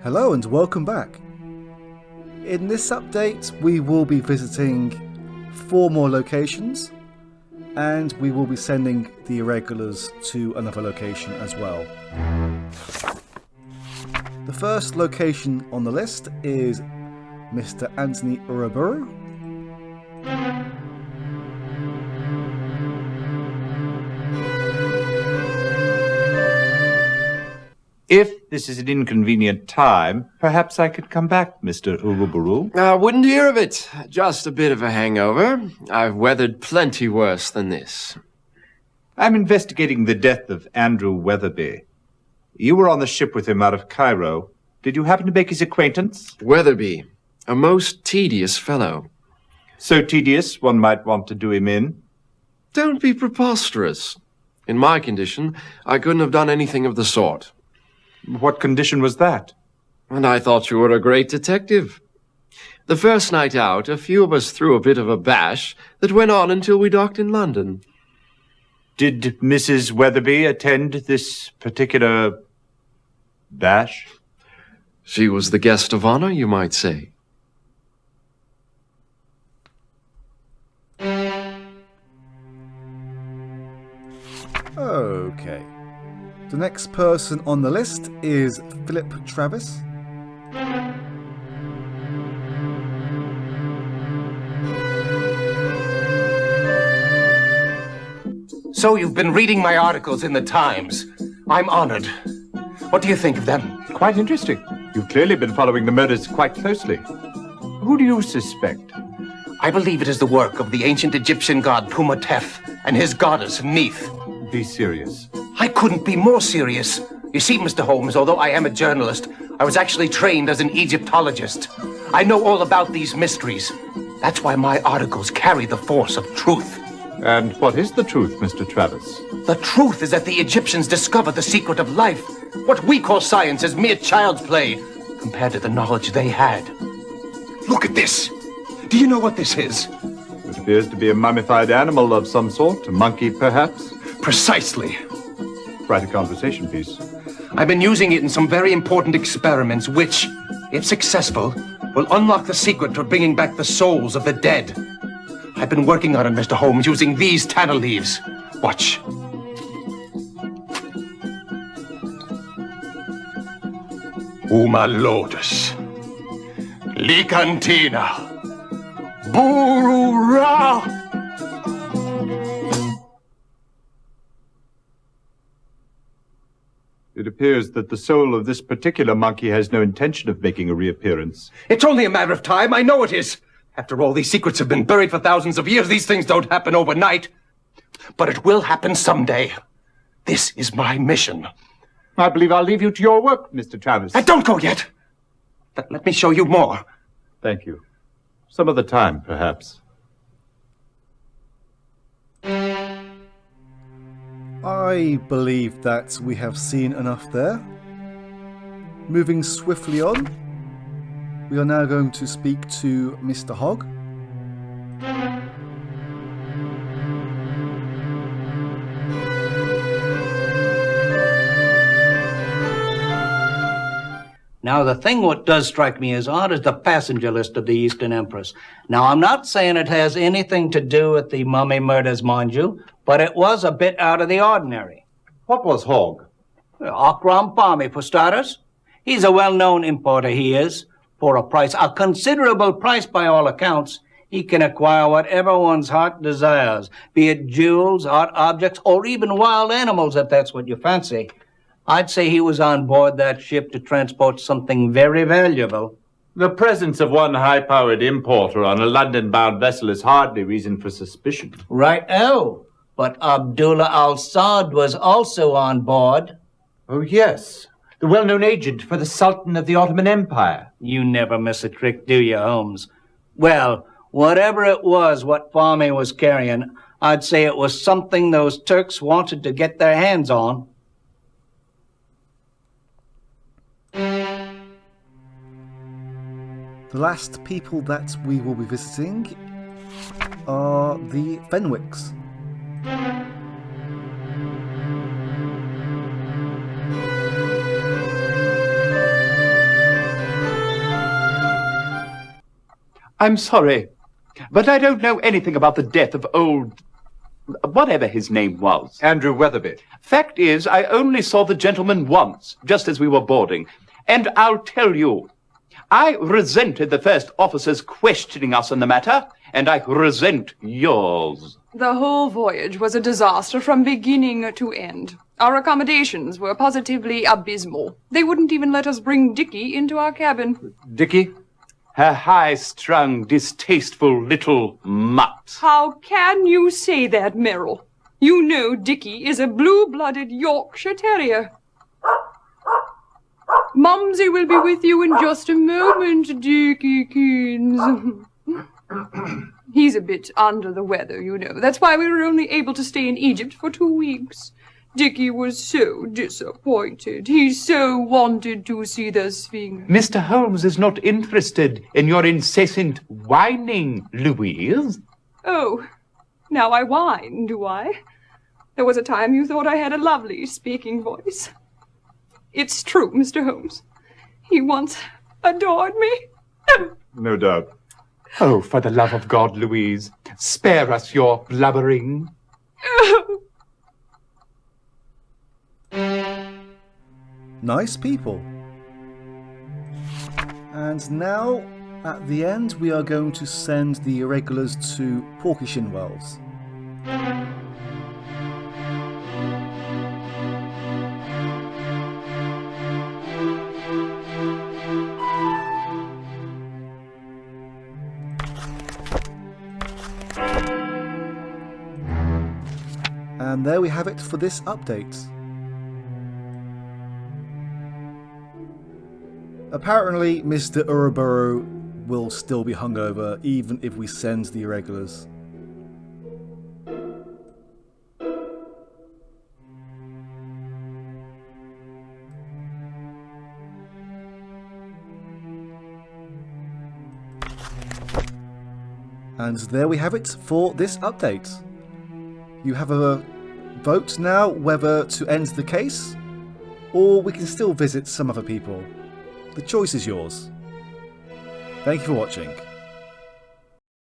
Hello and welcome back. In this update we will be visiting 4 more locations and we will be sending the irregulars to another location as well. The first location on the list is Mr. Anthony Uraburu. If this is an inconvenient time, perhaps I could come back, Mr. Uruburu. I wouldn't hear of it. Just a bit of a hangover. I've weathered plenty worse than this. I'm investigating the death of Andrew Weatherby. You were on the ship with him out of Cairo. Did you happen to make his acquaintance? Weatherby, a most tedious fellow. So tedious, one might want to do him in. Don't be preposterous. In my condition, I couldn't have done anything of the sort. What condition was that? And I thought you were a great detective. The first night out, a few of us threw a bit of a bash that went on until we docked in London. Did Mrs. Weatherby attend this particular bash? She was the guest of honor, you might say. Okay. The next person on the list is Philip Travis. So you've been reading my articles in the Times. I'm honored. What do you think of them? Quite interesting. You've clearly been following the murders quite closely. Who do you suspect? I believe it is the work of the ancient Egyptian god Pumateth and his goddess Neith. Be serious. I couldn't be more serious. You see, Mr. Holmes, although I am a journalist, I was actually trained as an Egyptologist. I know all about these mysteries. That's why my articles carry the force of truth. And what is the truth, Mr. Travis? The truth is that the Egyptians discovered the secret of life. What we call science is mere child's play compared to the knowledge they had. Look at this. Do you know what this is? It appears to be a mummified animal of some sort, a monkey perhaps. Precisely. Write a conversation piece. I've been using it in some very important experiments which, if successful, will unlock the secret for bringing back the souls of the dead. I've been working on it, Mr. Holmes, using these tanner leaves. Watch. Uma lotus. Licantina. Burura. It appears that the soul of this particular monkey has no intention of making a reappearance. It's only a matter of time. I know it is. After all, these secrets have been buried for thousands of years. These things don't happen overnight. But it will happen someday. This is my mission. I believe I'll leave you to your work, Mr. Travis. Don't go yet. Let me show you more. Thank you. Some other time, perhaps. I believe that we have seen enough there. Moving swiftly on, we are now going to speak to Mr. Hogg. Now, the thing what does strike me as odd is the passenger list of the Eastern Empress. Now, I'm not saying it has anything to do with the mummy murders, mind you, but it was a bit out of the ordinary. What was Hogg? Akram, Fahmi, for starters. He's a well-known importer, he is. For a considerable price by all accounts, he can acquire whatever one's heart desires, be it jewels, art objects, or even wild animals, if that's what you fancy. I'd say he was on board that ship to transport something very valuable. The presence of one high-powered importer on a London-bound vessel is hardly reason for suspicion. Right-o. But Abdullah al-Saad was also on board. Oh, yes. The well-known agent for the Sultan of the Ottoman Empire. You never miss a trick, do you, Holmes? Well, whatever it was what Fahmi was carrying, I'd say it was something those Turks wanted to get their hands on. The last people that we will be visiting are the Fenwicks. I'm sorry, but I don't know anything about the death of old... whatever his name was. Andrew Weatherby. Fact is, I only saw the gentleman once, just as we were boarding. And I'll tell you, I resented the first officer's questioning us on the matter, and I resent yours. The whole voyage was a disaster from beginning to end. Our accommodations were positively abysmal. They wouldn't even let us bring Dickie into our cabin. Dickie? Her high-strung, distasteful little mutt. How can you say that, Merrill? You know Dickie is a blue-blooded Yorkshire Terrier. Mumsy will be with you in just a moment, Dickiekins. He's a bit under the weather, you know. That's why we were only able to stay in Egypt for 2 weeks. Dickie was so disappointed. He so wanted to see the Sphinx. Mr. Holmes is not interested in your incessant whining, Louise. Oh, now I whine, do I? There was a time you thought I had a lovely speaking voice. It's true, Mr. Holmes. He once adored me. No doubt. Oh, for the love of God, Louise, spare us your blubbering. Nice people. And now, at the end, we are going to send the irregulars to Porkishin Wells. And there we have it for this update. Apparently, Mr. Uruburu will still be hungover even if we send the irregulars. And there we have it for this update. You have a vote now whether to end the case, or we can still visit some other people. The choice is yours. Thank you for watching.